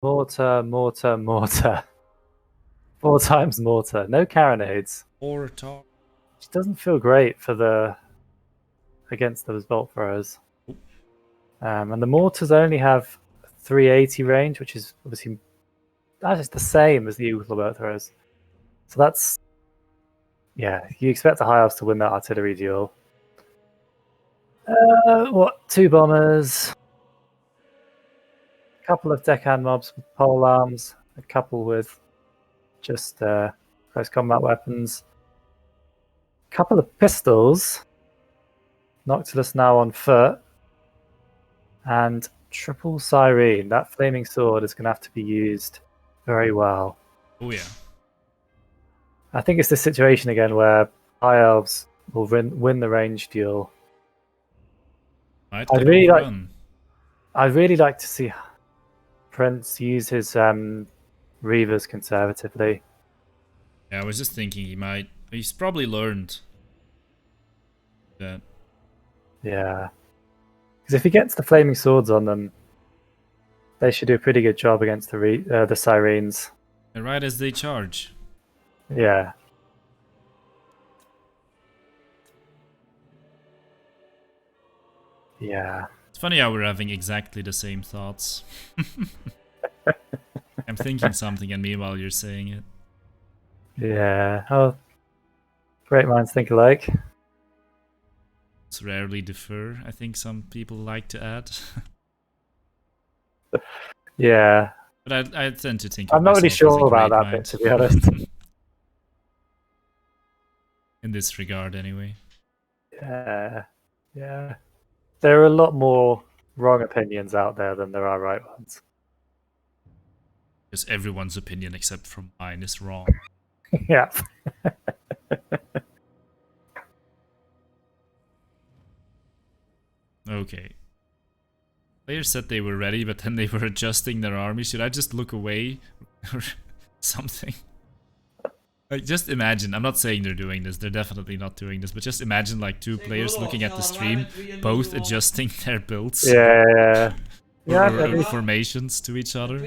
Mortar, mortar, mortar. 4 times mortar. No carronades. Or tar. Which doesn't feel great for the against those bolt throwers. And the mortars only have 380 range, which is obviously that is the same as the Eagle bolt throwers. So that's you expect the high elves to win that artillery duel. What? 2 bombers, a couple of deckhand mobs with pole arms, a couple with just close combat weapons, a couple of pistols. Noctilus now on foot, and triple Cyrene. That flaming sword is going to have to be used very well. Oh yeah. I think it's this situation again where high elves will win the range duel. I'd really like to see Prince use his Reavers conservatively. Yeah, I was just thinking he's probably learned that. Yeah. Because if he gets the flaming swords on them, they should do a pretty good job against the Syrenes. And right as they charge. Yeah. Yeah. It's funny how we're having exactly the same thoughts. I'm thinking something and meanwhile you're saying it. Yeah. Oh, great minds think alike. It's rarely differ, I think some people like to add. Yeah. But I tend to think I'm not really sure about that bit, to be honest. In this regard, anyway. Yeah. Yeah. There are a lot more wrong opinions out there than there are right ones. Because everyone's opinion except for mine is wrong. Yeah. Okay. Players said they were ready, but then they were adjusting their army. Should I just look away or something? Like, just imagine. I'm not saying they're doing this. They're definitely not doing this. But just imagine, like, 2 players looking at the stream, both adjusting their builds. Yeah. Or formations to each other.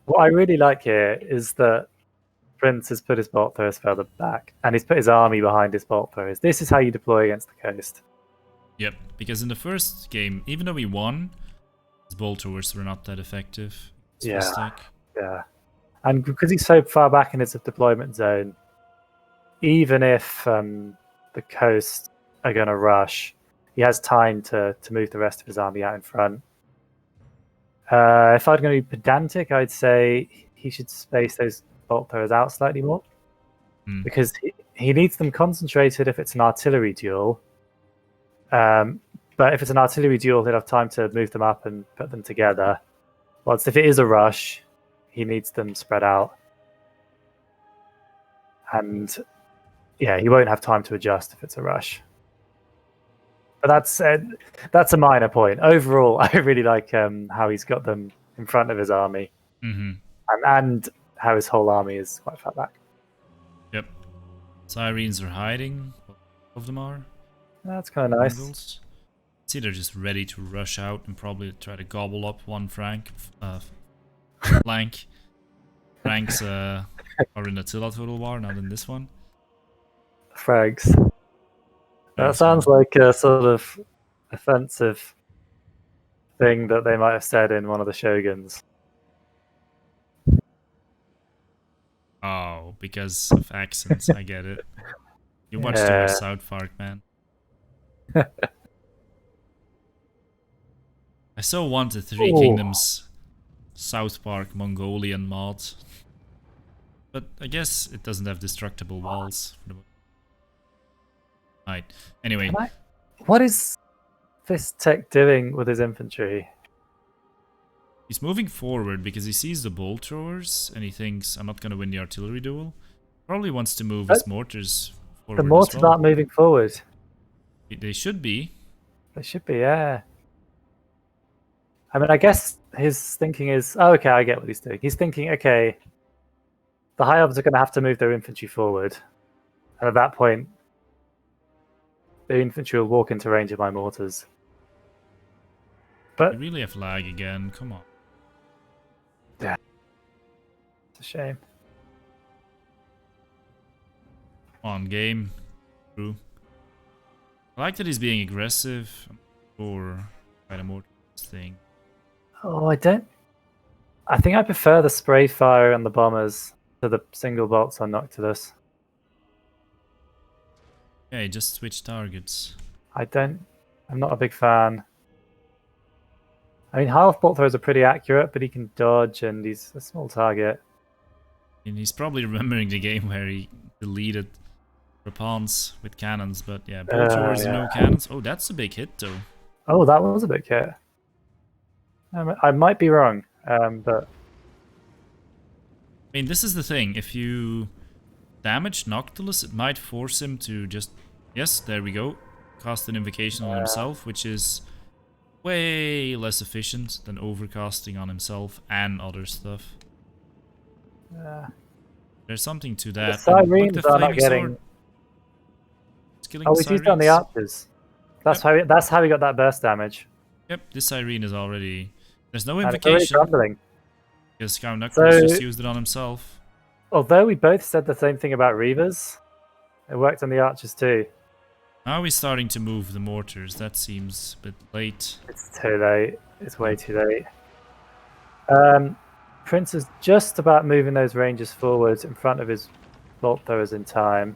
What I really like here is that Prince has put his bolt throwers further back, and he's put his army behind his bolt throwers. This is how you deploy against the coast. Yep, because in the first game, even though we won, his bolt throwers were not that effective. Yeah. And because he's so far back in his deployment zone, even if the coast are going to rush, he has time to move the rest of his army out in front. If I'm going to be pedantic, I'd say he should space those bolt throwers out slightly more. Because he needs them concentrated if it's an artillery duel. But if it's an artillery duel, he'll have time to move them up and put them together. Whilst if it is a rush, he needs them spread out. And yeah, he won't have time to adjust if it's a rush. But that's a minor point. Overall, I really like how he's got them in front of his army. And how his whole army is quite far back. Yep. Syrenes are hiding. All of them are. That's kind of nice. Angles. See, they're just ready to rush out and probably try to gobble up one flank. Franks are in Attila Total War, not in this one. Frags. That sounds like a sort of offensive thing that they might have said in one of the Shoguns. Oh, because of accents, I get it. You watch too much South Park, man. I so want a Three Kingdoms South Park Mongolian mod. But I guess it doesn't have destructible walls. Right. Anyway. What is Fisstech doing with his infantry? He's moving forward because he sees the bolt throwers and he thinks, I'm not going to win the artillery duel. Probably wants to move his mortars forward. The mortars aren't moving forward. They should be. They should be, yeah. I mean, I guess his thinking is, oh, okay, I get what he's doing. He's thinking, okay, the high elves are going to have to move their infantry forward. And at that point, the infantry will walk into range of my mortars. But you really have lag again, come on. a shame. On game. True. I like that he's being aggressive. Or quite a more thing. Oh, I don't. I think I prefer the spray fire on the bombers to the single bolts on Noctilus. Okay, just switch targets. I'm not a big fan. I mean, half bolt throws are pretty accurate, but he can dodge and he's a small target. And he's probably remembering the game where he deleted Rapans with cannons, but yeah, bolt throwers, yeah. no cannons. Oh, that's a big hit though. Oh, that was a big hit. I might be wrong, but I mean, this is the thing. If you damage Noctilus, it might force him to just... Yes, there we go. Cast an invocation on himself, which is way less efficient than overcasting on himself and other stuff. There's something to that. the Sirens are not getting. Oh, he's used on the archers. That's how he got that burst damage. Yep, this Siren is already... There's no And it's already invocation. crumbling. Because Count Knuckles So- just used it on himself. Although we both said the same thing about Reavers, it worked on the archers too. Now he's starting to move the mortars. That seems a bit late. It's too late. It's way too late. Prince is just about moving those rangers forward in front of his bolt throwers in time.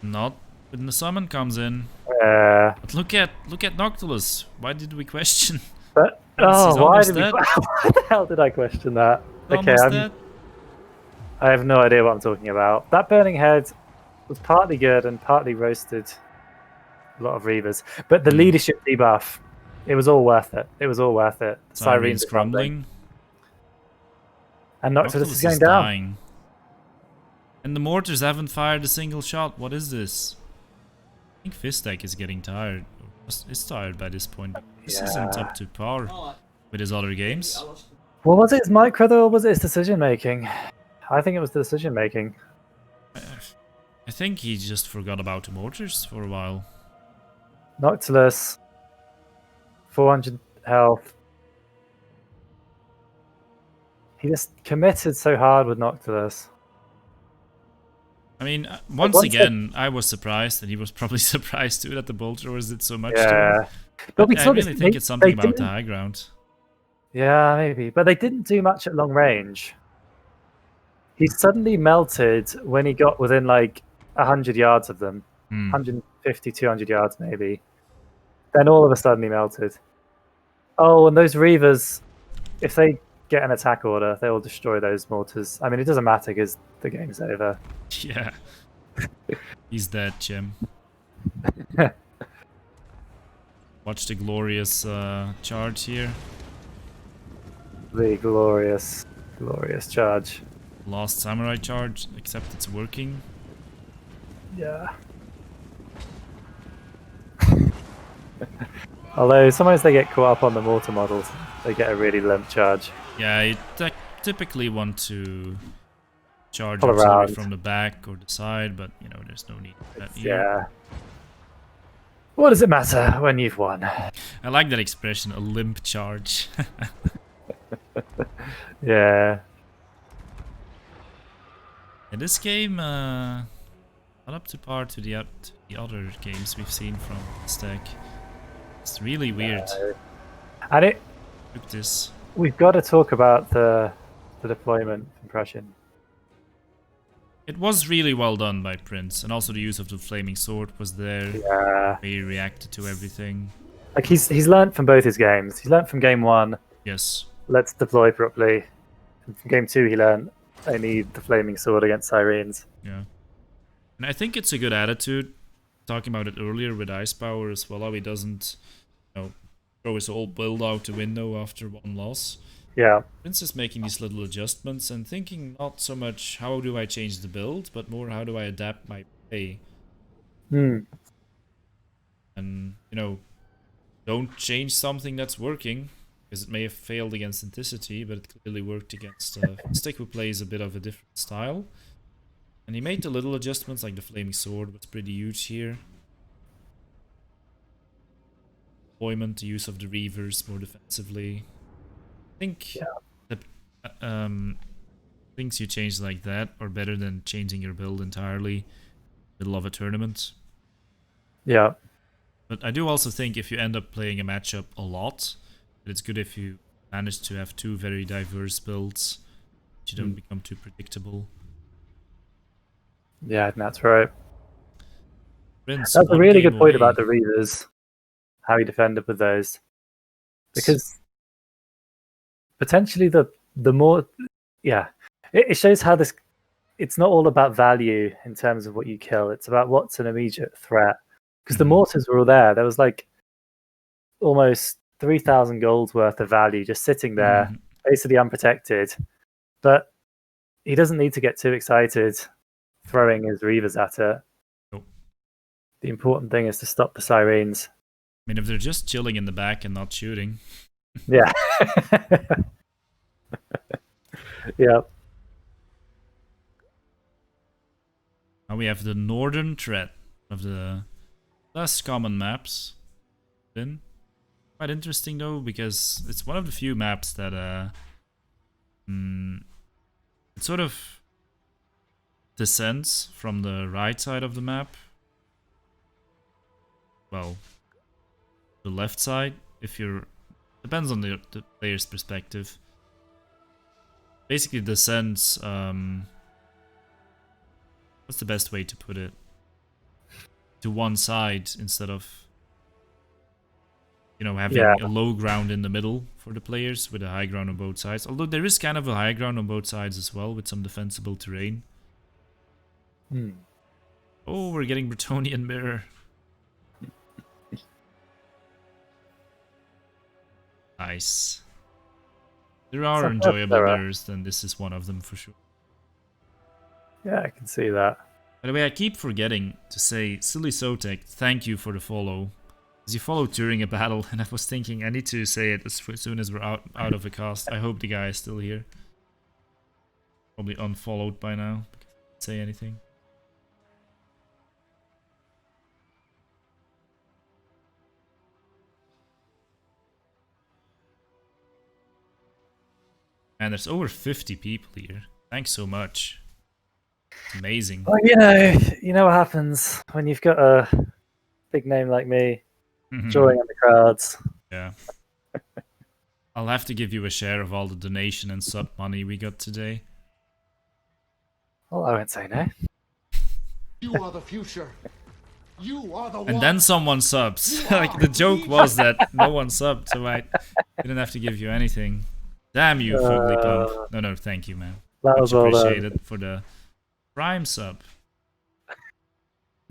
Not when the summon comes in. But But look at Noctilus. Why did we question? why almost did we? dead. Why the hell did I question that? He's Okay, almost dead. I have no idea what I'm talking about. That burning head was partly good and partly roasted a lot of Reavers. But the leadership debuff, it was all worth it. It was all worth it. The Siren's are crumbling. crumbling. And Noctilus is going down. dying. And the mortars haven't fired a single shot. What is this? I think Fisstech is getting tired. Is tired by this point. This isn't up to par with his other games. Well, was it his micro though, or was it his decision making? I think it was the decision making. I think he just forgot about the mortars for a while. Noctilus, 400 health. He just committed so hard with Noctilus. I mean, once again, I was surprised, and he was probably surprised too that the bolt throwers did so much to him. But we I saw really this, think it's something about the high ground. Yeah, maybe. But they didn't do much at long range. He suddenly melted when he got within like 100 yards of them. 150, 200 yards maybe. Then all of a sudden he melted. Oh, and those Reavers, if they get an attack order, they will destroy those mortars. I mean, it doesn't matter because the game's over. Yeah. He's dead, Jim. Watch the glorious charge here. The glorious, glorious charge. Last samurai charge, except it's working. Yeah. Although sometimes they get caught up on the mortar models, they get a really limp charge. Yeah, you typically want to charge Pull artillery around. from the back or the side, but you know, there's no need for that here. Yeah. What does it matter when you've won? I like that expression, a limp charge. Yeah. In this game, not up to par to the other games we've seen from Fisstech. It's really weird. And Look this. we've got to talk about the deployment from Prussian. It was really well done by Prince, and also the use of the flaming sword was there. Yeah. He reacted to everything. Like he's learned from both his games. He's learned from game one, Yes. let's deploy properly. And from game two, he learned I need the flaming sword against sirens. Yeah. And I think it's a good attitude. Talking about it earlier with Ice Power as well, how he doesn't, you know, throw his whole build out the window after one loss. Yeah. Prince is making these little adjustments and thinking not so much how do I change the build, but more how do I adapt my play. Hmm. And, you know, don't change something that's working, because it may have failed against Anticity, but it clearly worked against Stick, who plays a bit of a different style. And he made the little adjustments, like the Flaming Sword was pretty huge here. Deployment, the use of the Reavers more defensively. I think Things you change like that are better than changing your build entirely middle of a tournament. Yeah. But I do also think if you end up playing a matchup a lot, it's good if you manage to have two very diverse builds. You don't become too predictable. Yeah, that's right. Prince, That's a one really game good point away. about the Reavers, how he defended with those. Because potentially the more, yeah, it shows how this, it's not all about value in terms of what you kill. It's about what's an immediate threat. Because the mortars were all there. There was like almost 3,000 gold worth of value just sitting there, basically unprotected. But he doesn't need to get too excited throwing his Reavers at it. Nope. The important thing is to stop the sirens. I mean, if they're just chilling in the back and not shooting. Yeah. Yeah. Now we have the Northern Threat, of the less common maps. Been quite interesting though, because it's one of the few maps that it sort of descends from the right side of the map. Well, the left side, if you're, depends on the player's perspective. Basically descends, what's the best way to put it? To one side instead of, you know, having a low ground in the middle for the players with a high ground on both sides. Although there is kind of a high ground on both sides as well with some defensible terrain. Oh, we're getting Bretonnian Mirror. Nice. There are enjoyable mirrors, then this is one of them for sure. Yeah, I can see that. By the way, I keep forgetting to say, Silly Sotek, thank you for the follow. Because you followed during a battle, and I was thinking I need to say it as soon as we're out of the cast. I hope the guy is still here. Probably unfollowed by now, because I didn't say anything. And there's over 50 people here. Thanks so much. It's amazing. Well, you know what happens when you've got a big name like me drawing on the crowds. Yeah. I'll have to give you a share of all the donation and sub money we got today. Well, I won't say no. You are the future. You are the one. And then someone subs. Like, the joke was that no one subbed, so I didn't have to give you anything. Damn you, Fugly Pump. No, thank you, man. That Much was appreciated for the Prime sub.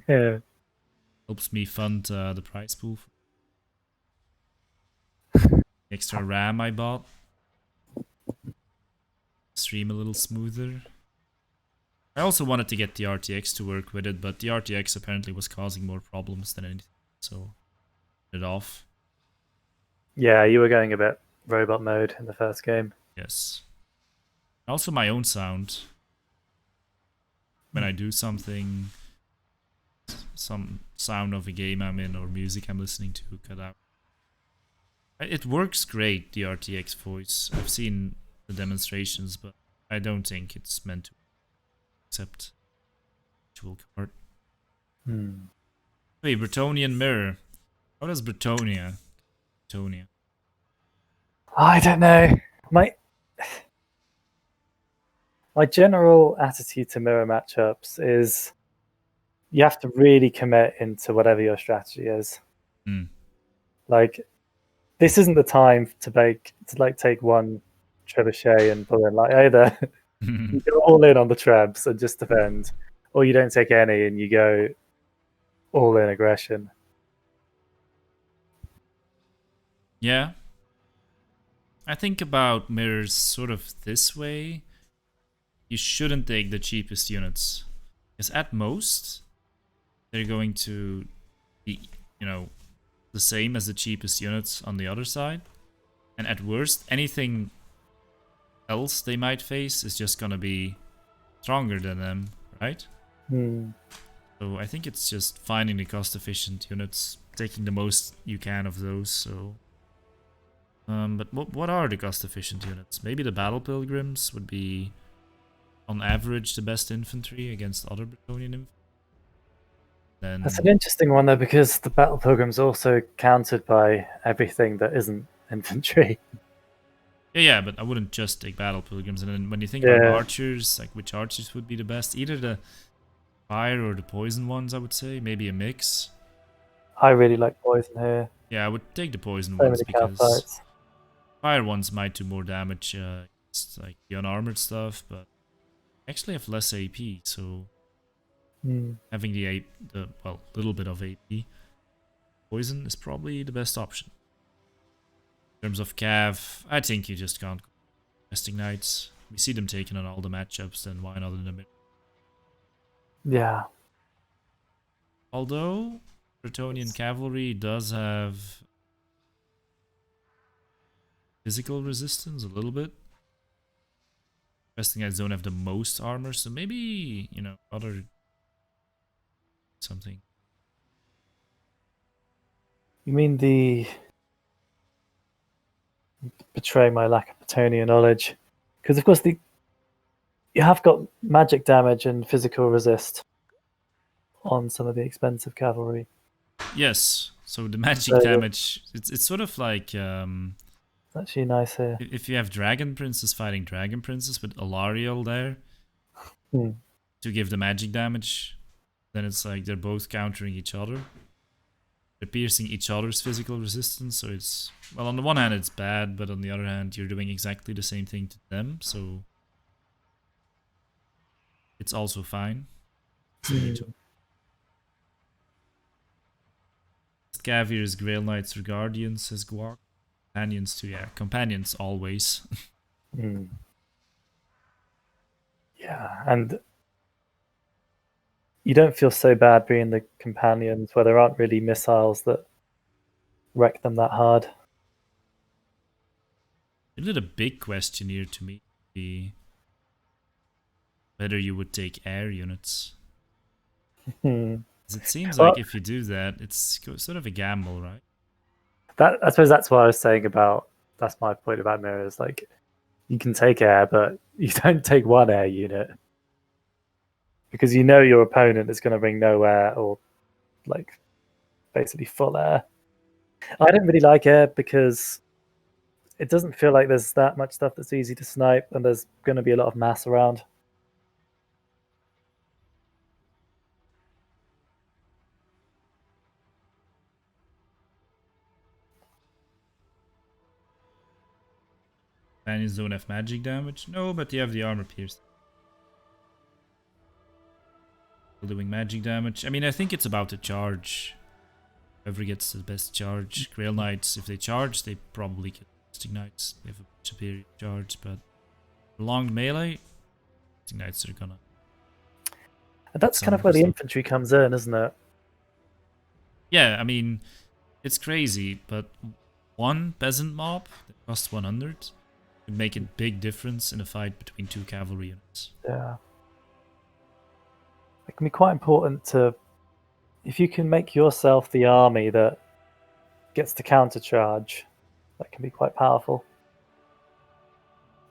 Yeah. Helps me fund the prize pool. Extra RAM I bought. Stream a little smoother. I also wanted to get the RTX to work with it, but the RTX apparently was causing more problems than anything, so it off. Yeah, you were going a bit robot mode in the first game. Yes. Also my own sound. When I do something, some sound of a game I'm in or music I'm listening to cut out. It works great, the RTX voice. I've seen the demonstrations, but I don't think it's meant to accept actual card. Wait, Bretonnian Mirror. How does Bretonia? I don't know. My general attitude to mirror matchups is you have to really commit into whatever your strategy is. Like, this isn't the time to take one trebuchet and pull in. Like, either you go all in on the trebs and just defend, or you don't take any and you go all in aggression. Yeah. I think about mirrors sort of this way. You shouldn't take the cheapest units. Because at most, they're going to be, you know, the same as the cheapest units on the other side. And at worst, anything else they might face is just gonna be stronger than them, right? So I think it's just finding the cost-efficient units, taking the most you can of those, so... but what are the cost-efficient units? Maybe the Battle Pilgrims would be on average the best infantry against other Bretonnian infantry. Then That's an interesting one though, because the battle pilgrim's also countered by everything that isn't infantry. yeah, but I wouldn't just take battle pilgrims. And then when you think about Yeah. archers, like which archers would be the best? Either the fire or the poison ones, I would say. Maybe a mix. I really like poison here. Yeah, I would take the poison So ones many cow because fights. fire ones might do more damage against like the unarmored stuff, but actually have less AP, so having the little bit of AP poison is probably the best option. In terms of cav, I think you just can't go Resting Knights. We see them taking on all the matchups, then why not in the middle? Yeah. Although Bretonnian cavalry does have physical resistance a little bit. Resting Knights don't have the most armor, so maybe, you know, other something. You mean the betray my lack of Bretonnian knowledge? Because of course you have got magic damage and physical resist on some of the expensive cavalry. Yes, so the magic So damage, it's sort of like it's actually nice here. if you have Dragon Princes fighting Dragon Princes with Alariel there to give the magic damage, then it's like they're both countering each other. They're piercing each other's physical resistance, so it's, well, on the one hand it's bad, but on the other hand you're doing exactly the same thing to them, so it's also fine. Caviars, Grail Knights, or Guardians, says Guac. Companions too, yeah. Companions always. Yeah, and you don't feel so bad being the companions where there aren't really missiles that wreck them that hard. Really the big question here to me would be whether you would take air units. It seems like if you do that, it's sort of a gamble, right? I suppose that's what I was saying about, that's my point about mirrors. Like, you can take air, but you don't take one air unit. Because you know your opponent is going to bring no air or, like, basically full air. I don't really like air because it doesn't feel like there's that much stuff that's easy to snipe, and there's going to be a lot of mass around. Companions don't have magic damage? No, but you have the armor pierced. Doing magic damage. I mean, I think it's about the charge. Whoever gets the best charge. Grail Knights, if they charge, they probably kill Resting Knights. They have a superior charge, but long melee, Resting Knights are gonna. And that's kind of where the infantry comes in, isn't it? Yeah, I mean, it's crazy, but one peasant mob that costs 100 could make a big difference in a fight between two cavalry units. Yeah. It can be quite important to, if you can make yourself the army that gets to counter charge, that can be quite powerful.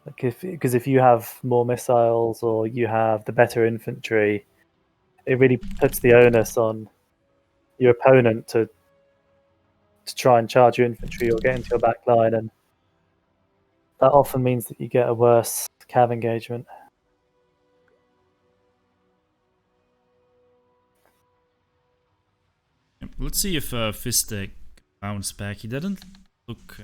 Like because if you have more missiles or you have the better infantry, it really puts the onus on your opponent to try and charge your infantry or get into your back line, and that often means that you get a worse cav engagement. Let's see if Fisstech bounced back. He didn't look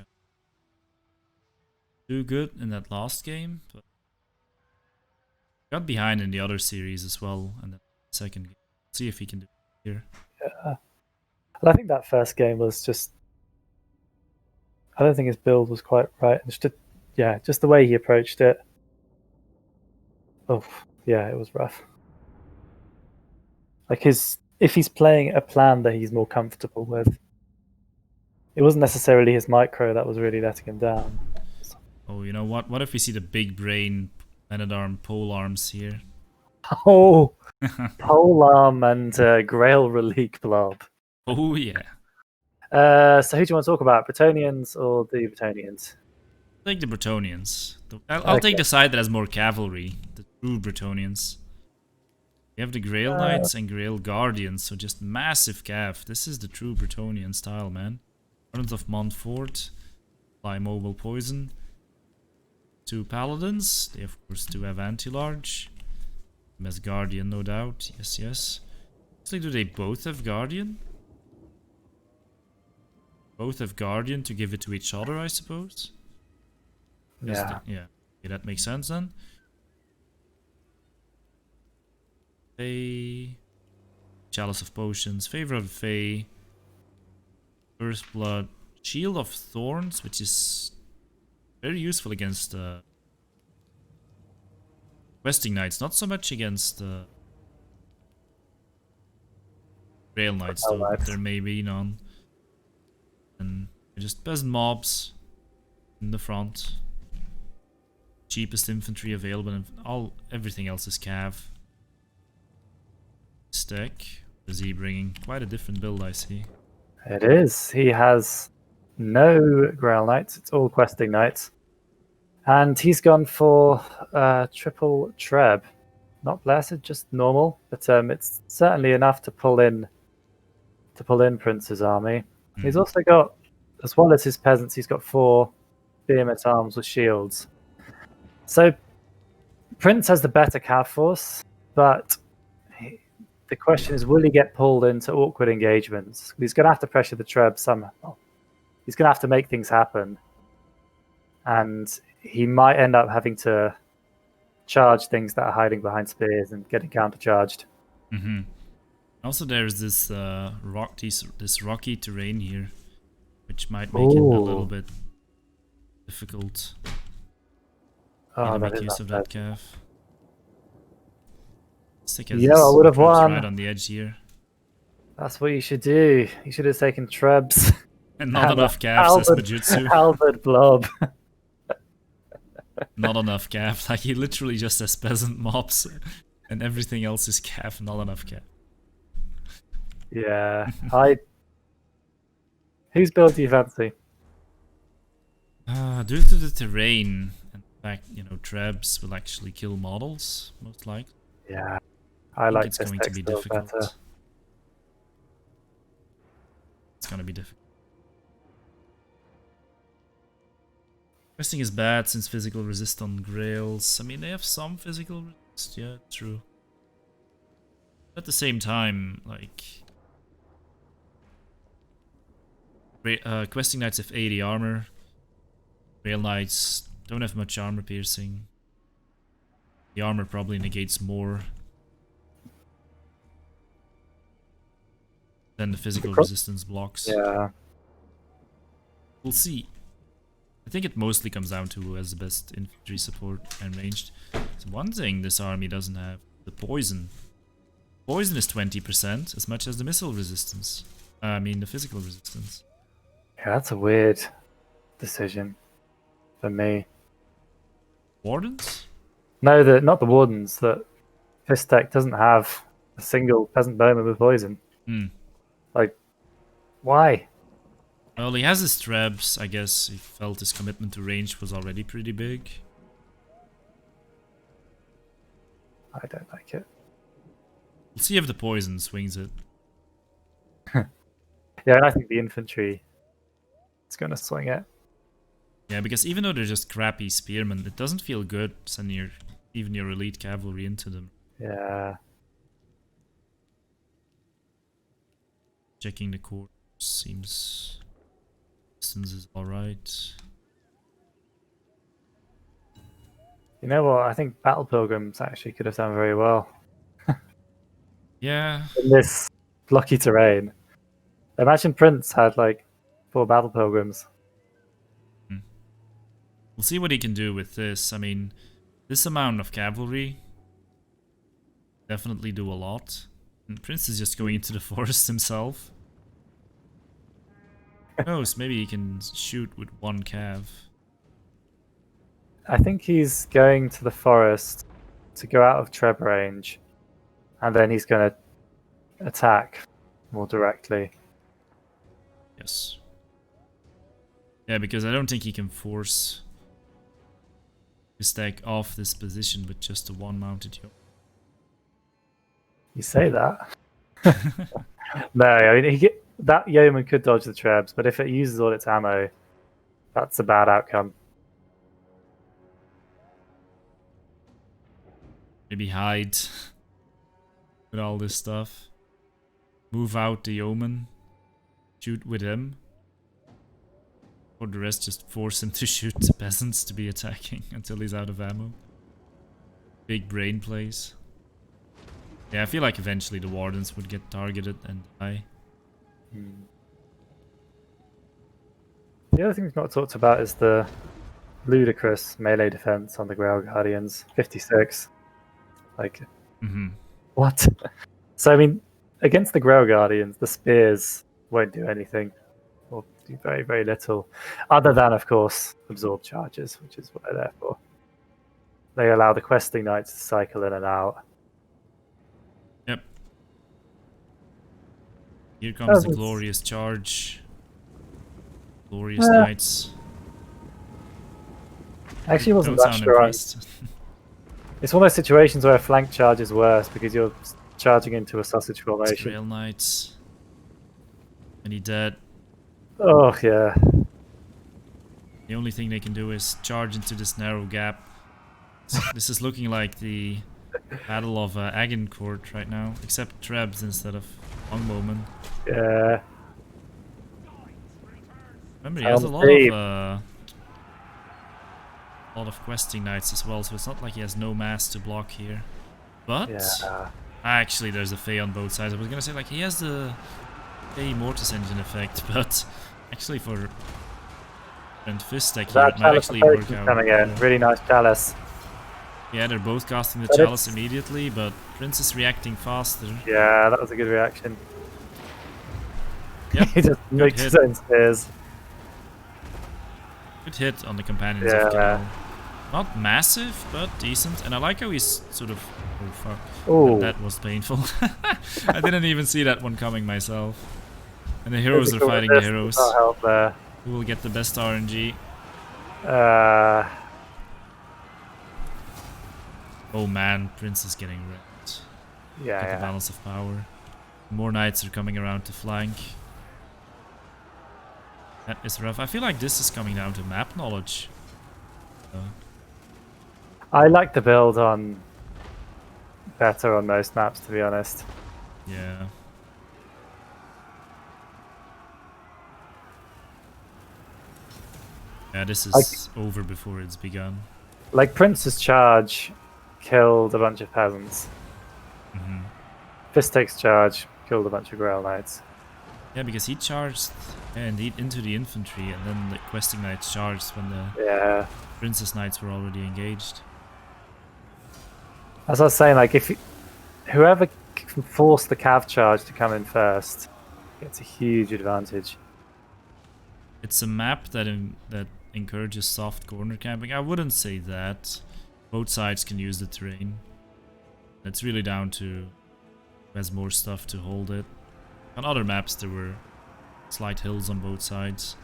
too good in that last game, but got behind in the other series as well, and then the second game. Let's see if he can do it here. Yeah. And I think that first game was just, I don't think his build was quite right. Just the way he approached it. Oh, yeah, it was rough. Like if he's playing a plan that he's more comfortable with, it wasn't necessarily his micro that was really letting him down. Oh, you know what? What if we see the big brain Man-at-Arm pole arms here? Oh, polearm and Grail Relique blob. Oh yeah. So who do you want to talk about, Bretonnians or the Bretonnians? Take the Bretonnians. I'll take the side that has more cavalry. The True Bretonians. We have the Grail Knights and Grail Guardians, so just massive cav. This is the true Bretonian style, man. Front of Montfort, fly mobile poison. 2 Paladins, they of course do have anti-large. As Guardian, no doubt. Yes, yes. Actually, do they both have Guardian? Both have Guardian to give it to each other, I suppose. Yeah. Yeah. Okay, that makes sense then. Fae. Chalice of Potions. Favor of Fae. First Blood. Shield of Thorns, which is very useful against Questing Knights. Not so much against Grail Knights, though. But there may be none. And just peasant mobs in the front. Cheapest infantry available, and everything else is cav. Fisstech. Is he bringing quite a different build, I see. It is. He has no Grail Knights. It's all Questing Knights. And he's gone for triple Treb. Not Blessed, just normal. But it's certainly enough to pull in Prince's army. He's also got, as well as his peasants, he's got 4 Behemoth arms with shields. So Prince has the better cav force, but the question is, will he get pulled into awkward engagements? He's going to have to pressure the Treb somehow. He's going to have to make things happen. And he might end up having to charge things that are hiding behind spears and getting countercharged. Mm-hmm. Also, there's this rocky terrain here, which might make it a little bit difficult. Oh, to that make is use of that cav. Yeah, I would have won. Right on the edge here. That's what you should do. You should have taken Trebs. And not enough cav, says Bujutsu. Albert Blob. Not enough cav. Like, he literally just has peasant mobs, and everything else is cav. Not enough cav. Yeah, Whose build do you fancy? Due to the terrain, and the fact, Trebs will actually kill models, most likely. Yeah, I like it's going to be difficult. Better. It's going to be difficult. Questing is bad since physical resist on Grails. I mean, they have some physical resist, yeah, true. At the same time, like... Questing Knights have 80 armor. Grail Knights don't have much armor piercing. The armor probably negates more than the physical resistance blocks. Yeah. We'll see. I think it mostly comes down to who has the best infantry support and ranged. So one thing this army doesn't have, the poison. Poison is 20%, as much as the missile resistance. I mean the physical resistance. Yeah, that's a weird decision for me. Wardens? No, not the Wardens. That Fisstech doesn't have a single peasant bowman with poison. Like, why? Well, he has his Trebs, I guess. He felt his commitment to range was already pretty big. I don't like it. We'll see if the poison swings it. Yeah, and I think the infantry is going to swing it. Yeah, because even though they're just crappy spearmen, it doesn't feel good sending even your elite cavalry into them. Yeah. Checking the course seems... distance is alright. You know what? I think Battle Pilgrims actually could have done very well. Yeah. In this blocky terrain. Imagine Prince had like 4 Battle Pilgrims. We'll see what he can do with this. I mean, this amount of cavalry definitely do a lot. And Prince is just going into the forest himself. Who knows, maybe he can shoot with 1 cav. I think he's going to the forest to go out of Treb range. And then he's going to attack more directly. Yes. Yeah, because I don't think he can force Fisstech off this position with just a one mounted yeoman. You say that. No, I mean that yeoman could dodge the trebs, but if it uses all its ammo, that's a bad outcome. Maybe hide with all this stuff. Move out the yeoman. Shoot with him. Or the rest just force him to shoot the peasants to be attacking until he's out of ammo. Big brain plays. Yeah, I feel like eventually the wardens would get targeted and die. The other thing we've not talked about is the ludicrous melee defense on the Grail Guardians. 56. Like, what? So, I mean, against the Grail Guardians, the spears won't do anything. Or do very, very little. Other than, of course, absorb charges, which is what they're there for. They allow the questing knights to cycle in and out. Yep. Here comes the glorious charge. Glorious knights. I actually wasn't Don't that sound sure. impressed. It's one of those situations where a flank charge is worse because you're charging into a sausage formation. Grail knights. And he dead. Oh, yeah. The only thing they can do is charge into this narrow gap. This is looking like the Battle of Agincourt right now, except Trebs instead of Longbowmen. Yeah. Remember, he has a lot of questing knights as well, so it's not like he has no mass to block here. But actually, there's a Fey on both sides. I was gonna say like he has the Fey Mortis Engine effect, but actually for Fisstech here, it might actually work out. Coming in, really nice chalice. Yeah, they're both casting the chalice immediately, but Prince is reacting faster. Yeah, that was a good reaction. Yep. He just makes his own spears. Good hit on the companions of Gal. Not massive, but decent. And I like how he's sort of... Oh, fuck. Ooh. That was painful. I didn't even see that one coming myself. And the heroes are fighting the heroes. Help there. Who will get the best RNG? Oh man, Prince is getting wrecked. Yeah, The balance of power. More knights are coming around to flank. That is rough. I feel like this is coming down to map knowledge. I like the build on better on most maps, to be honest. Yeah. Yeah, this is over before it's begun. Like Prince's charge killed a bunch of peasants. Fisstech's charge killed a bunch of Grail Knights. Yeah, because he charged indeed into the infantry, and then the questing knights charged when the Princess Knights were already engaged. As I was saying, like if whoever can force the cav charge to come in first gets a huge advantage. It's a map that encourages soft corner camping. I wouldn't say that. Both sides can use the terrain. It's really down to who has more stuff to hold it. On other maps there were slight hills on both sides.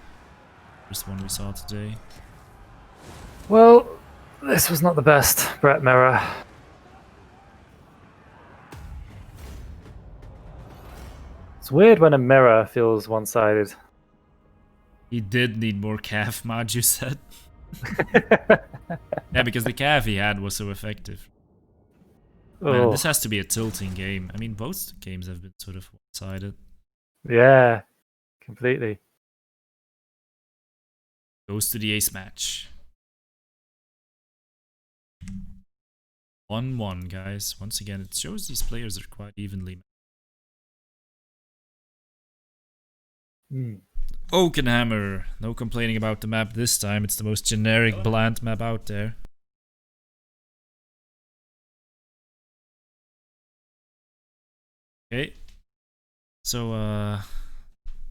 First one we saw today. Well, this was not the best, Brett Mirror. It's weird when a mirror feels one-sided. He did need more cav mod, you said? Yeah, because the cav he had was so effective. Man, this has to be a tilting game. I mean, both games have been sort of one-sided. Yeah, completely. Goes to the ace match. 1-1, guys. Once again, it shows these players are quite evenly matched. Oakenhammer. No complaining about the map this time. It's the most generic, bland map out there. Okay. So,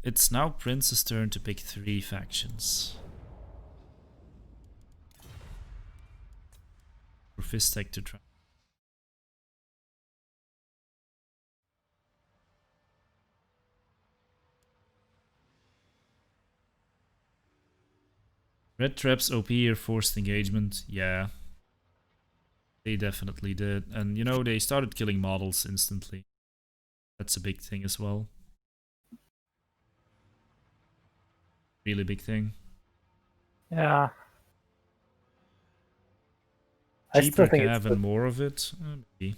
it's now Prince's turn to pick 3 factions. For Fisstech to try. Red traps OP or forced engagement? Yeah. They definitely did. And, you know, they started killing models instantly. That's a big thing as well. Really big thing. Yeah. I still Cheaper think it's. cav and more of it? Maybe.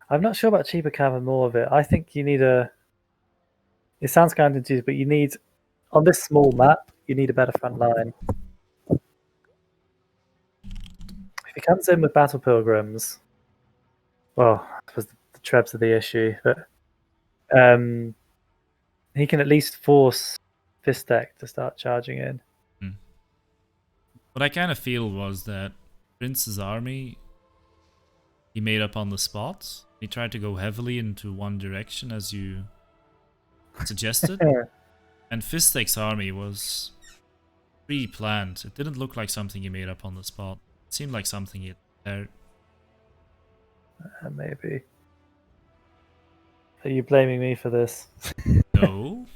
I'm not sure about cheaper cav and more of it. I think you need a. It sounds counterintuitive, but you need on this small map, you need a better front line. If he comes in with battle pilgrims, well, I suppose the trebs are the issue, but he can at least force Fisstech to start charging in. What I kind of feel was that Prince's army, he made up on the spot. He tried to go heavily into one direction, as you suggested. And Fisstech's army was pre-planned. It didn't look like something he made up on the spot. It seemed like something he had prepared. Maybe. Are you blaming me for this? No.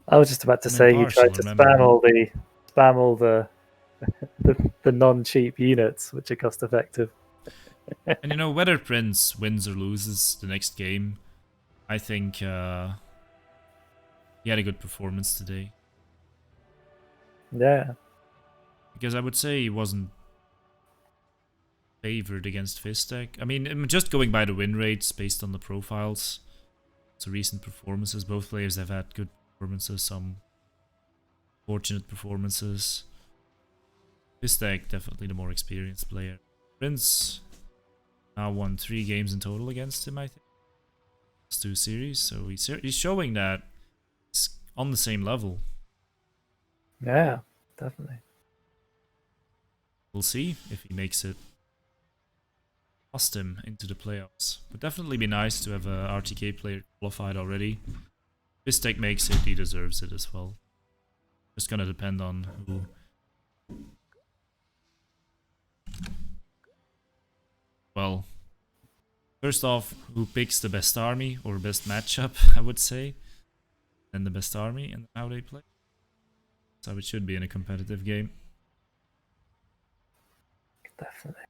I was just about to I'm say you impartial, tried to remember. spam all the the non-cheap units, which are cost effective. And you know, whether Prince wins or loses the next game, I think he had a good performance today. Yeah. Because I would say he wasn't favored against Fisstech. I mean, I'm just going by the win rates based on the profiles. So recent performances, both players have had good performances, some fortunate performances. Fisstech definitely the more experienced player. Prince now won 3 games in total against him, I think. Last 2 series, so he's showing that he's on the same level. Yeah, definitely. We'll see if he makes it past him into the playoffs. Would definitely be nice to have a RTK player qualified already. Fisstech makes it, he deserves it as well. Just gonna depend on who. Well, first off, who picks the best army or best matchup, I would say. And the best army and how they play. That's how it should be in a competitive game. Definitely.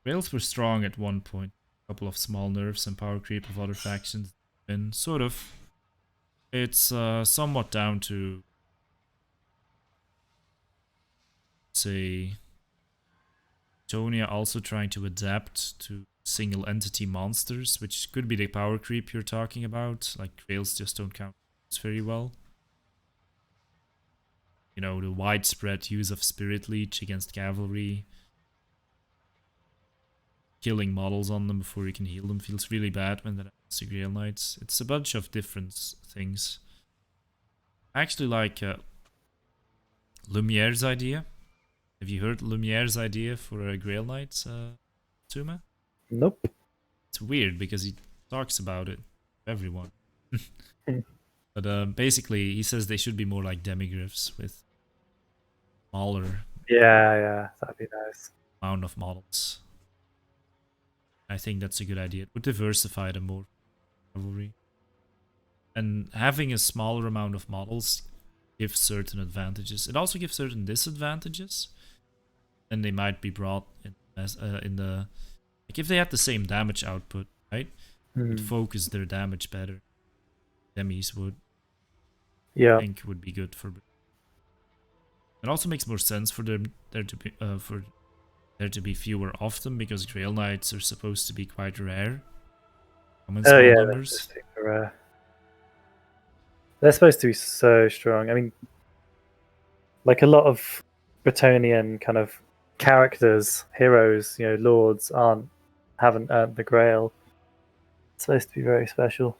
Rails were strong at one point. A couple of small nerfs and power creep of other factions. And sort of. It's somewhat down to, say, Tonia also trying to adapt to single entity monsters, which could be the power creep you're talking about. Like, Rails just don't count very well. You know, the widespread use of Spirit Leech against cavalry. Killing models on them before you can heal them feels really bad when that happens to Grail Knights. It's a bunch of different things. I actually like Lumiere's idea. Have you heard Lumiere's idea for a Grail Knight, Tuma? Nope. It's weird because he talks about it to everyone. But basically, he says they should be more like demigryphs with smaller Yeah, that'd be nice. amount of models. I think that's a good idea. It would diversify them more cavalry. And having a smaller amount of models gives certain advantages. It also gives certain disadvantages. And they might be brought in as in the, like, if they had the same damage output, right? Would focus their damage better. Demis would. Yeah. I think would be good for. It also makes more sense for there to be fewer of them, because Grail Knights are supposed to be quite rare. Come in small numbers. They're supposed to be so strong. I mean, like a lot of Bretonnian kind of characters, heroes, you know, lords haven't earned the Grail. It's supposed to be very special.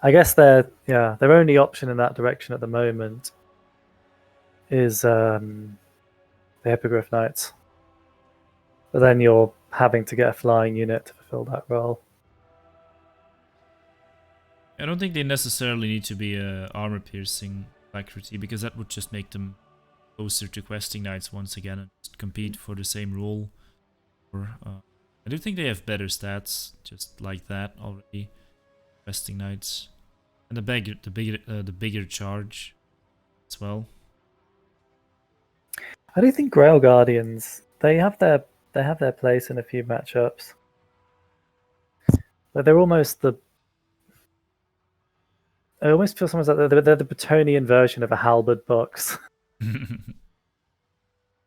I guess their only option in that direction at the moment is the Hippogriff Knights. But then you're having to get a flying unit to fulfill that role. I don't think they necessarily need to be armor piercing alacrity, because that would just make them closer to questing knights once again and just compete for the same role. Or I do think they have better stats just like that already. Questing knights. And the bigger charge as well. I do think Grail Guardians they have their place in a few matchups. Like they're almost the. I almost feel sometimes like they're the Bretonian version of a halberd box.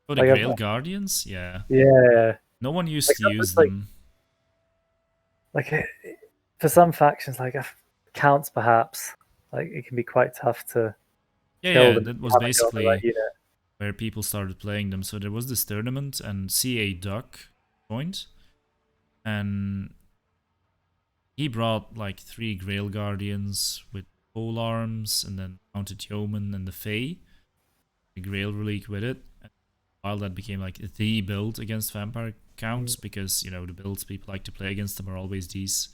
Oh, the Like Grail Guardians? Yeah. Yeah. No one used Like to use sometimes, them. for some factions, like counts perhaps, like it can be quite tough to kill Yeah, them if that you was haven't got the right basically unit. where people started playing them. So there was this tournament and CA Duck joined. And he brought like 3 Grail Guardians with pole arms and then mounted yeoman and the Fae. The Grail Relic with it. And while that became like the build against vampire counts, because you know the builds people like to play against them are always these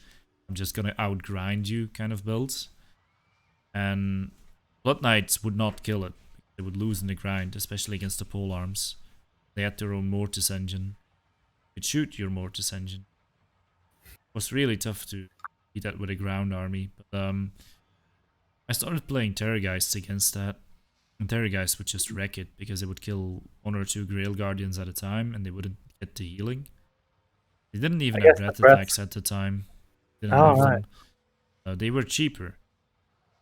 I'm just gonna outgrind you kind of builds. And Blood Knights would not kill it. They would lose in the grind, especially against the pole arms. They had their own Mortis engine. You could shoot your Mortis engine. It was really tough to beat that with a ground army. But I started playing Terrorgeists against that. And Terrorgeists would just wreck it because they would kill 1 or 2 Grail Guardians at a time and they wouldn't get the healing. They didn't even have breath attacks at the time. Didn't have them. They were cheaper.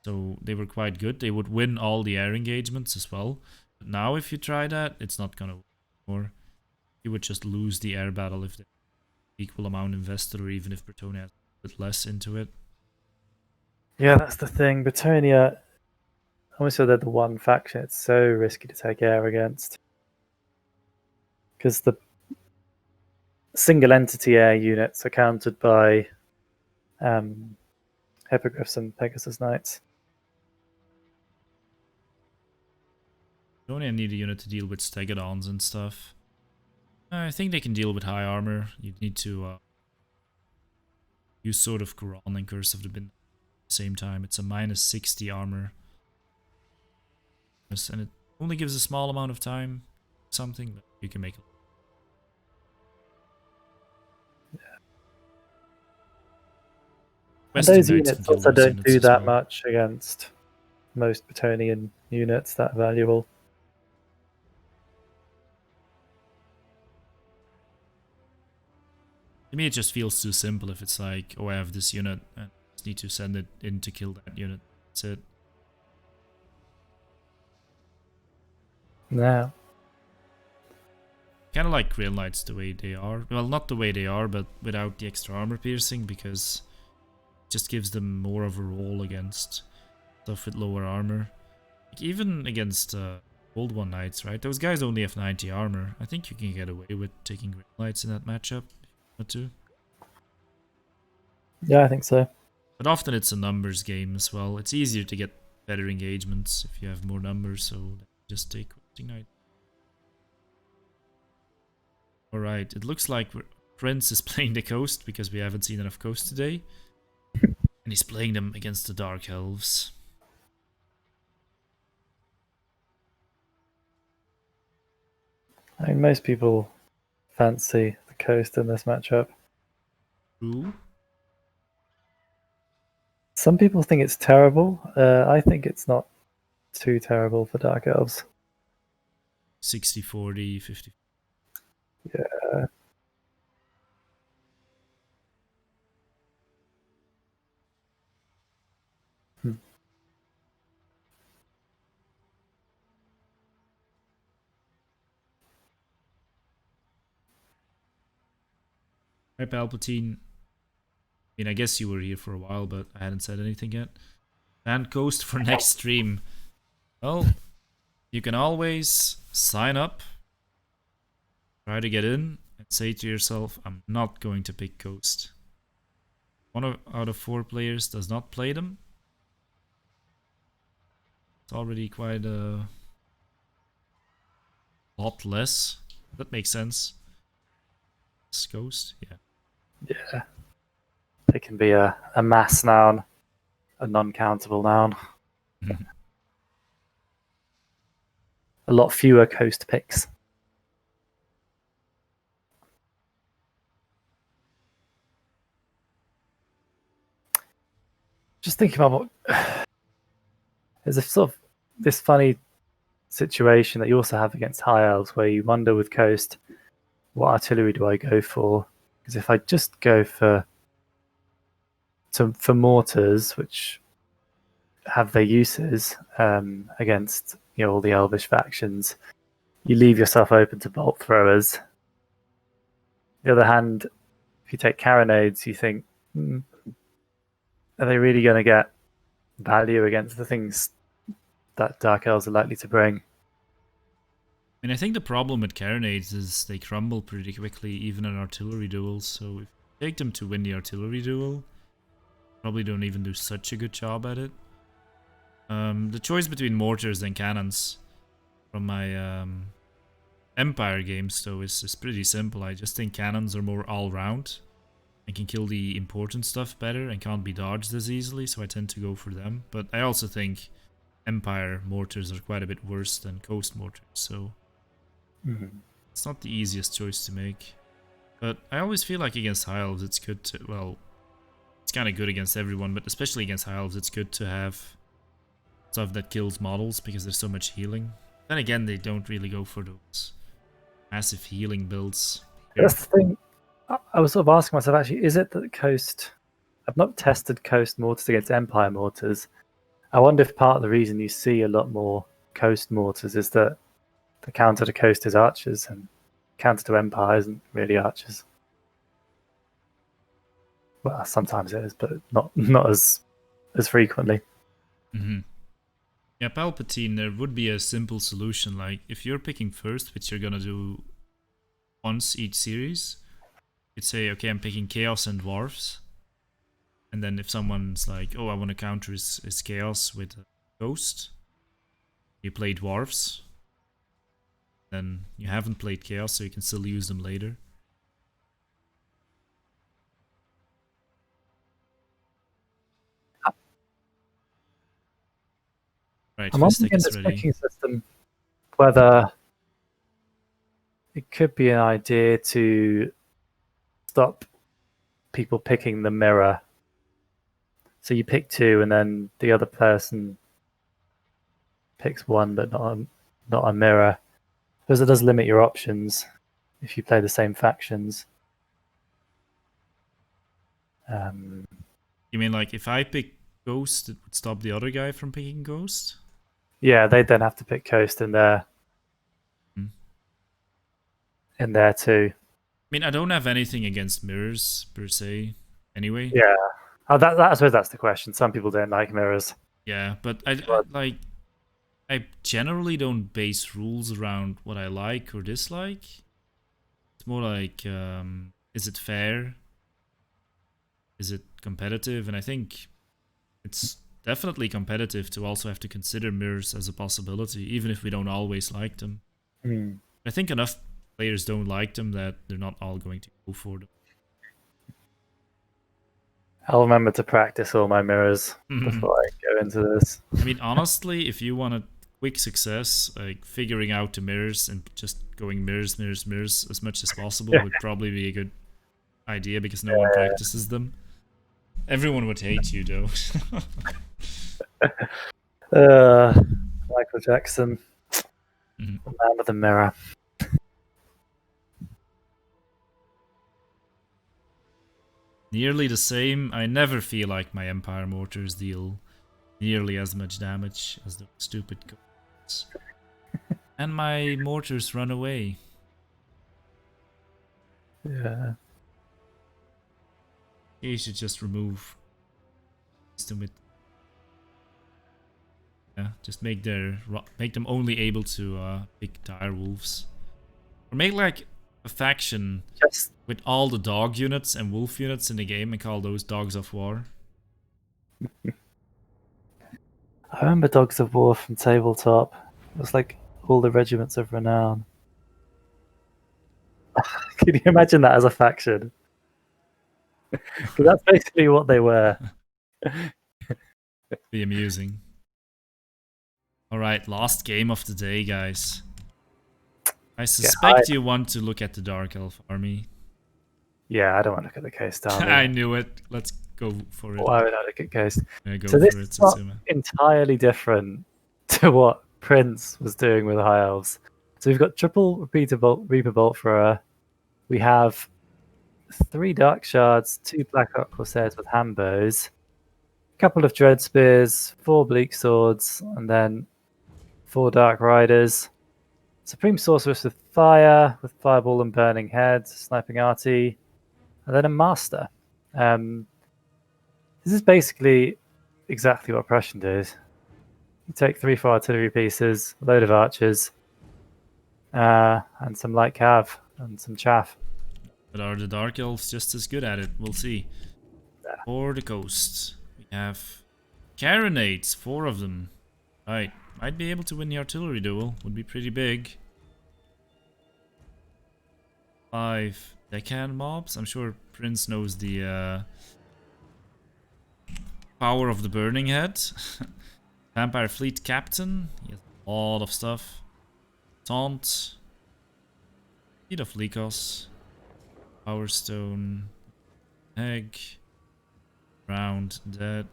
So they were quite good. They would win all the air engagements as well. But now if you try that, it's not gonna work anymore. You would just lose the air battle if they equal amount invested, or even if Bretonia has a bit less into it. Yeah, that's the thing. Bretonia, almost they're the one faction it's so risky to take air against. Because the single entity air units are countered by Hippogriffs and Pegasus Knights. You only need a unit to deal with Stegodons and stuff. I think they can deal with high armor. You need to use Sword of Quran and Curse of the Bin at the same time. It's a minus 60 armor. And it only gives a small amount of time. Something, but you can make it. And those units also don't do that much against most Bretonian units that are valuable. To me, it just feels too simple if it's like, oh, I have this unit and I just need to send it in to kill that unit. That's it. No. Kind of like Grail Knights the way they are. Well, not the way they are, but without the extra armor piercing, because it just gives them more of a roll against stuff with lower armor. Like even against Old One Knights, right? Those guys only have 90 armor. I think you can get away with taking Grail Knights in that matchup. Too. Yeah, I think so. But often it's a numbers game as well. It's easier to get better engagements if you have more numbers, so just take Questing Knight. Alright, it looks like Prince is playing the Coast because we haven't seen enough Coast today. And he's playing them against the Dark Elves. I mean, most people fancy the Coast in this matchup. Ooh. Some people think it's terrible. I think it's not too terrible for Dark Elves. 60-40, 50. Yeah. Hi, Palpatine. I mean, I guess you were here for a while, but I hadn't said anything yet. And Coast for next stream. Well, you can always sign up, try to get in, and say to yourself, I'm not going to pick Coast. 1 out of 4 players does not play them. It's already quite a lot less. That makes sense. It's Ghost, yeah. Yeah. It can be a mass noun, a non-countable noun. A lot fewer Coast picks. Just thinking about what there's a sort of this funny situation that you also have against high elves, where you wonder with coast, what artillery do I go for? Because if I just go for mortars, which have their uses against all the elvish factions, you leave yourself open to bolt throwers. On the other hand, if you take carronades, you think, are they really going to get value against the things that dark elves are likely to bring? I mean, I think the problem with carronades is they crumble pretty quickly, even in artillery duels. So if you take them to win the artillery duel, probably don't even do such a good job at it. The choice between mortars and cannons from my Empire games, though, is pretty simple. I just think cannons are more all-round and can kill the important stuff better and can't be dodged as easily, so I tend to go for them. But I also think Empire mortars are quite a bit worse than Coast mortars, so it's not the easiest choice to make. But I always feel like against High Elves it's good to, well, it's kind of good against everyone, but especially against High Elves it's good to have stuff that kills models because there's so much healing. Then again, they don't really go for those massive healing builds. That's the thing. I was sort of asking myself, actually, is it that Coast... I've not tested Coast mortars against Empire mortars. I wonder if part of the reason you see a lot more Coast mortars is that the counter to Coast is archers, and counter to Empire isn't really archers. Well, sometimes it is, but not as frequently. Yeah, Palpatine, there would be a simple solution. Like, if you're picking first, which you're gonna do once each series, you'd say, okay, I'm picking Chaos and Dwarves. And then if someone's like, oh, I want to counter his Chaos with a Ghost, you play Dwarves. Then you haven't played Chaos, so you can still use them later. Right, I'm wondering in Fisstech this is ready. picking system whether it could be an idea to stop people picking the mirror. So you pick two, and then the other person picks one, but not a mirror, because it does limit your options if you play the same factions. You mean like if I pick Ghost, it would stop the other guy from picking Ghost? Yeah, they'd then have to pick Coast in there. In there too. I mean, I don't have anything against mirrors per se, anyway. Yeah. Oh, I suppose that's the question. Some people don't like mirrors. Yeah, but I generally don't base rules around what I like or dislike. It's more like, is it fair? Is it competitive? And I think it's definitely competitive to also have to consider mirrors as a possibility, even if we don't always like them. I think enough players don't like them that they're not all going to go for them. I'll remember to practice all my mirrors before I go into this. I mean, honestly, if you want a quick success, like figuring out the mirrors and just going mirrors as much as possible would probably be a good idea, because no one practices them. Everyone would hate you, though. Michael Jackson, the man with the mirror. Nearly the same. I never feel like my Empire mortars deal nearly as much damage as the stupid ghosts. And my mortars run away. Yeah. You should just remove system with. Yeah, just make them only able to pick dire wolves, or make like a faction with all the dog units and wolf units in the game and call those Dogs of War. I remember Dogs of War from tabletop. It was like all the regiments of renown. Can you imagine that as a faction? Because that's basically what they were. Be amusing. Alright, last game of the day, guys. I suspect you want to look at the Dark Elf army. Yeah, I don't want to look at the K-Star. I knew it. Let's go for it. Why would I look at Ghost? Yeah, go So for this it, is not Satsuma. entirely different to what Prince was doing with High Elves. So we've got triple Reaper Bolt Thrower. We have 3 Dark Shards, 2 Black Rock Corsairs with Hambos, a couple of Dread Spears, 4 Bleak Swords, and then 4 Dark Riders. Supreme Sorceress with Fire, with Fireball and Burning Head, Sniping Arty, and then a Master. This is basically exactly what Prussian did. You take 3 4 artillery pieces, a load of archers, and some light cav, and some chaff. But are the Dark Elves just as good at it? We'll see. Yeah. For the coast, we have Carronades, 4 of them. Right, might be able to win the artillery duel. Would be pretty big. 5 deckhand mobs. I'm sure Prince knows the power of the Burning Head. Vampire Fleet Captain. He has a lot of stuff. Taunt. Seed of Lycos. Power Stone. Egg. Round Dead.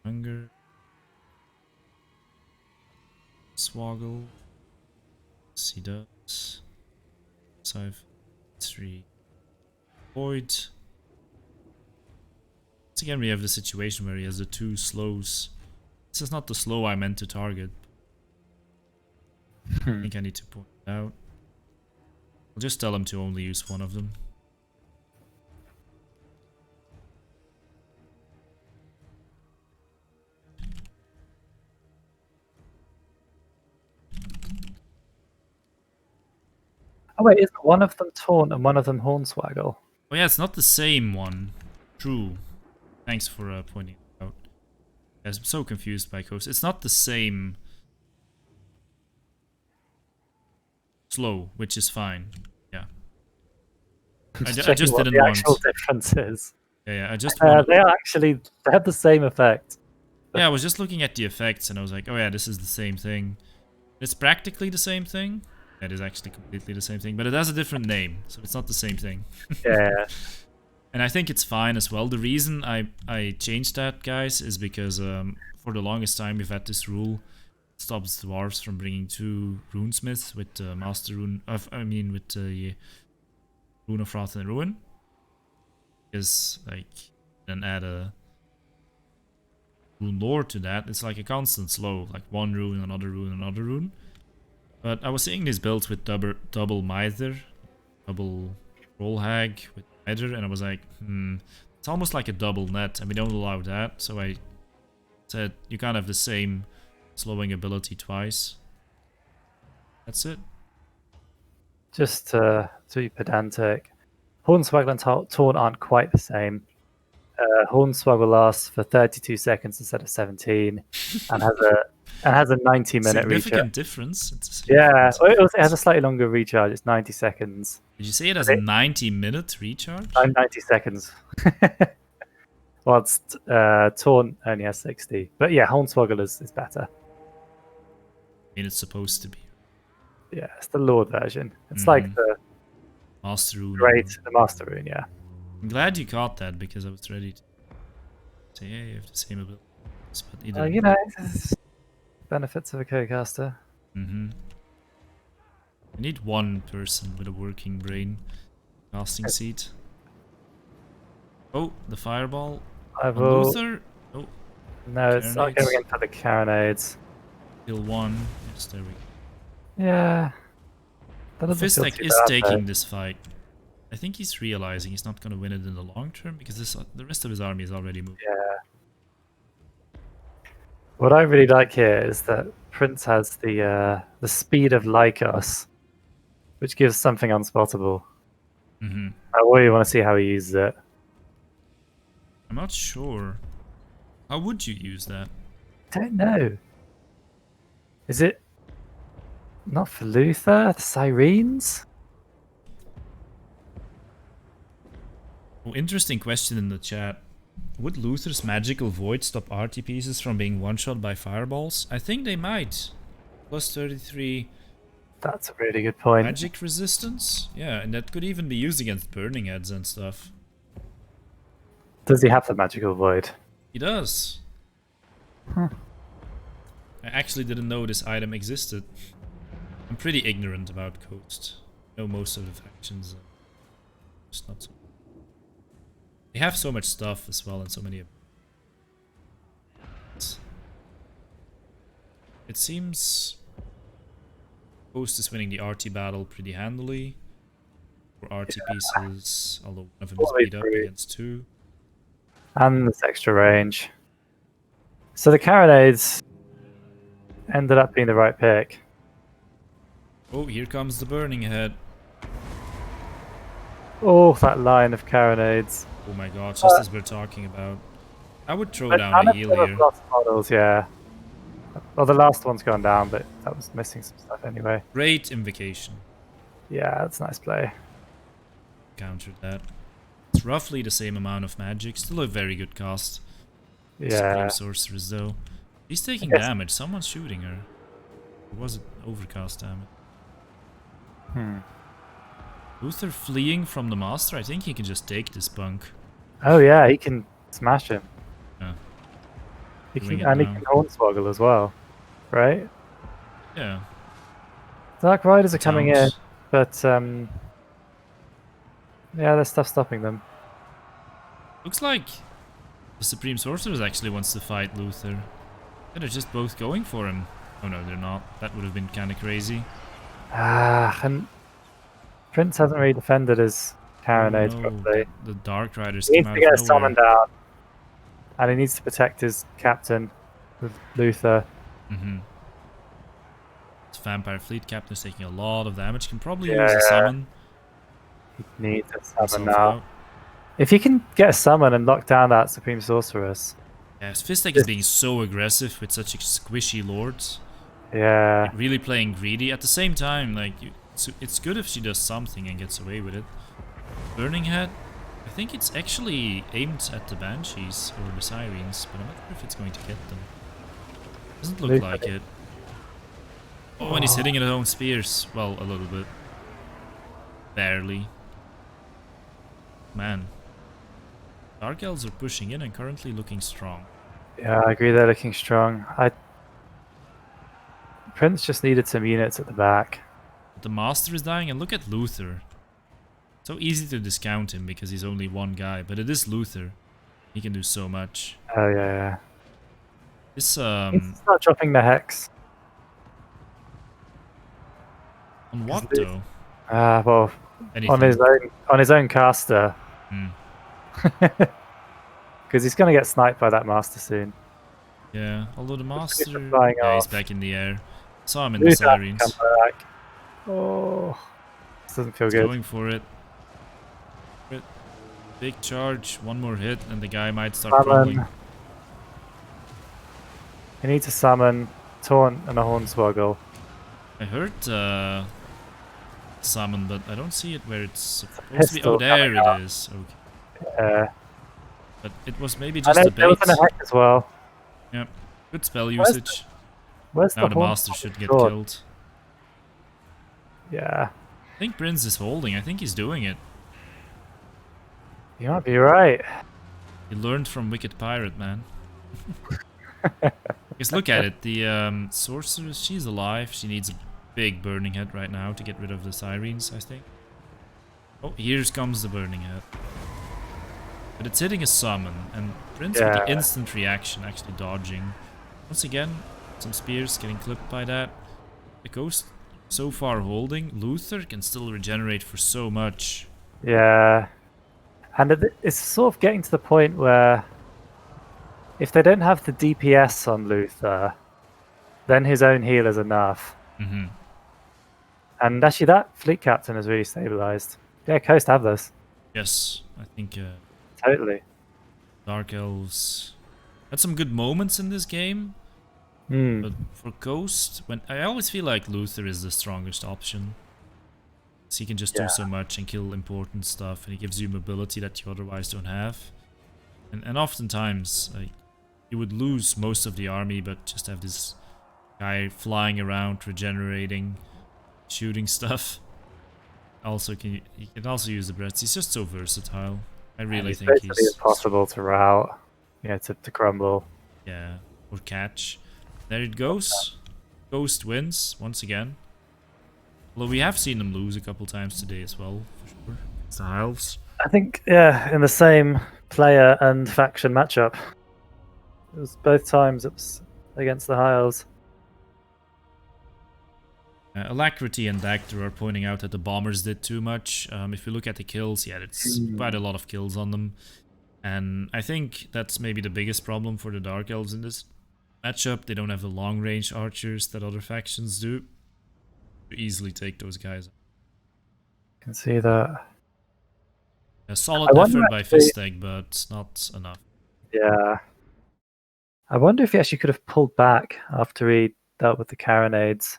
Hunger. Swoggle. He does. 5, 3. Void. Once again, we have the situation where he has the 2 slows. This is not the slow I meant to target. I think I need to point it out. I'll just tell him to only use one of them. Oh wait, isn't one of them Taunt and one of them Hornswaggle? Oh yeah, it's not the same one. True. Thanks for pointing it out. Yes, I'm so confused by coast. It's not the same slow, which is fine. Yeah. I just Checking what didn't the want. actual difference is. Yeah, I just want. They are actually, they have the same effect. Yeah, I was just looking at the effects and I was like, oh yeah, this is the same thing. It's practically the same thing. It is actually completely the same thing, but it has a different name, so it's not the same thing. Yeah. And I think it's fine as well. The reason I changed that, guys, is because for the longest time we've had this rule. It stops dwarves from bringing 2 runesmiths with the master rune. With the rune of wrath and ruin. Because like then add a rune lore to that. It's like a constant slow, like 1 rune, another rune, another rune. But I was seeing these builds with double Mither, double Roll Hag with Mither, and I was like, it's almost like a double net, and we don't allow that. So I said, you can't have the same slowing ability twice. That's it. Just to be pedantic, Hornswaggle and Taunt aren't quite the same. Hornswaggle lasts for 32 seconds instead of 17, and has a 90-minute recharge. Significant difference. Yeah, well, it has a slightly longer recharge. It's 90 seconds. Did you say it has a 90-minute recharge? 90 seconds. Whilst Taunt only has 60. But yeah, Hornswaggle is better. I mean, it's supposed to be. Yeah, it's the Lord version. It's like the Master Rune. the Master Rune, yeah. I'm glad you caught that because I was ready to say, yeah, you have the same abilities, but either. You know, it's benefits of a co-caster. I need one person with a working brain. Casting seat. Oh, the fireball. I On will. Luther. Oh, No, it's not going in for the Carronades. kill 1. Yes, there we go. Yeah. That doesn't feel Fisstech too is bad, taking though. this fight. I think he's realizing he's not going to win it in the long term because the rest of his army is already moved. Yeah. What I really like here is that Prince has the speed of Lycos, which gives something unspottable. I really want to see how he uses it. I'm not sure. How would you use that? I don't know. Is it not for Luther? The Sirens? Oh, interesting question in the chat. Would Luther's magical void stop RT pieces from being one-shot by fireballs? I think they might. Plus 33 That's a really good point. magic resistance? Yeah, and that could even be used against burning heads and stuff. Does he have the magical void? He does. Huh. I actually didn't know this item existed. I'm pretty ignorant about Coast. I know most of the factions. Just not so. They have so much stuff as well and so many. It seems Coast is winning the RT battle pretty handily. For RT pieces, although one of them is beat up against 2. And there's extra range. So the carronades ended up being the right pick. Oh, here comes the burning head. Oh, that line of carronades. Oh my god, just as we're talking about. I would throw down none a of heal them have here. lost models, yeah. Well, the last one's gone down, but that was missing some stuff anyway. Great invocation. Yeah, that's a nice play. Countered that. It's roughly the same amount of magic. Still a very good cost. Yeah. Supreme Sorceress though. He's taking Yes. damage. Someone's shooting her. Or was it overcast damage? Luther fleeing from the master? I think he can just take this bunk. Oh yeah, he can smash him. Yeah. He Doing can, it and he now. can hornswoggle as well, right? Yeah. Dark Riders are coming in, Sounds- but yeah, there's stuff stopping them. Looks like the Supreme Sorceress actually wants to fight Luther. They're just both going for him. Oh no, they're not. That would have been kind of crazy. And Prince hasn't really defended his carronades Oh, properly. the Dark Riders He came needs out to get a of nowhere. summon down, and he needs to protect his captain with Luther. This Vampire Fleet Captain's taking a lot of damage. Can probably Yeah. use a summon. He needs a himself summon now. out. If he can get a summon and lock down that Supreme Sorceress, Yes, Fisstech is being so aggressive with such squishy lords. yeah, Really playing greedy. At the same time, like, it's good if she does something and gets away with it. Burning Head, I think it's actually aimed at the Banshees or the Sirens, but I'm not sure if it's going to get them. Doesn't look like it. Oh, and he's hitting it at own spears. Well, a little bit. Barely. Man. Dark Elves are pushing in and currently looking strong. yeah, I agree. They're looking strong. Prince just needed some units at the back. But the Master is dying, and look at Luther. So easy to discount him because he's only one guy, but it is Luther. He can do so much. Oh yeah, This yeah. He's not dropping the hex. on what this- though? Well, Anything. on his own caster, Hmm. because he's gonna get sniped by that master soon. Yeah, although the Master, flying yeah, he's off. back in the air. Saw him in the Luther has to Sirens. come back. Oh, this doesn't feel He's good. going for it. Big charge, one more hit, and the guy might start crumbling. Summon. He needs a summon, taunt, and a hornswoggle. I heard summon, but I don't see it where it's supposed to be. Pistol Oh, there coming it out. is. Okay. But it was maybe I just know a there bait. was a hex as well. Yep. Good spell Where's usage. Where's Now the the Master should get sword? killed. Yeah, I think Prince is holding. I think he's doing it. you might be right. He learned from Wicked Pirate, man. Because look at it. The Sorceress, she's alive. She needs a big Burning Head right now to get rid of the Sirens, I think. Oh, here comes the Burning Head. But it's hitting a summon, and Prince with the Yeah. instant reaction, actually dodging. Once again, some spears getting clipped by that. The Ghost so far holding. Luther can still regenerate for so much. Yeah, and it's sort of getting to the point where if they don't have the DPS on Luther, then his own heal is enough. Mm-hmm. And actually, that fleet captain is really stabilized. Yeah, Coast have this Yes, I think totally. Dark Elves had some good moments in this game. Hmm. But for Ghost, I always feel like Luther is the strongest option. So he can just Yeah. do so much and kill important stuff, and he gives you mobility that you otherwise don't have. And oftentimes, like, you would lose most of the army, but just have this guy flying around, regenerating, shooting stuff. Also, he can also use the breaths. He's just so versatile. I really It's think basically he's impossible to route. Yeah, to crumble. yeah, or catch. There it goes. Ghost wins once again. Although we have seen them lose a couple times today as well, for sure. It's the Hiles. I think, yeah, in the same player and faction matchup. It was both times it was against the Hiles. Alacrity and Dactyr are pointing out that the bombers did too much. If you look at the kills, yeah, it's quite a lot of kills on them. And I think that's maybe the biggest problem for the Dark Elves in this matchup. They don't have the long-range archers that other factions do. You easily take those guys. You can see that. A solid effort by Fisstech, but not enough. Yeah. I wonder if he actually could have pulled back after he dealt with the carronades.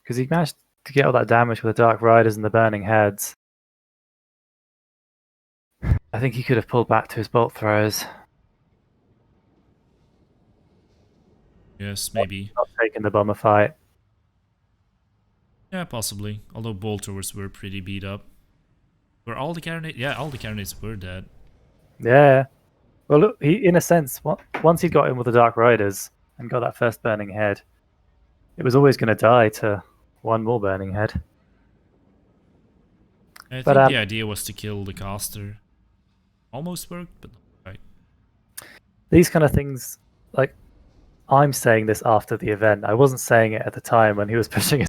Because he managed to get all that damage with the Dark Riders and the Burning Heads. I think he could have pulled back to his bolt throws. Yes, maybe. Not taking the bomber fight. Yeah, possibly. Although bolt throwers were pretty beat up. Were all the carronades? Yeah, all the carronades were dead. Yeah. Well, look, he, in a sense, once he got in with the Dark Riders and got that first Burning Head, it was always going to die to one more Burning Head. I think the idea was to kill the caster. Almost worked, but not right. These kind of things, like, I'm saying this after the event. I wasn't saying it at the time when he was pushing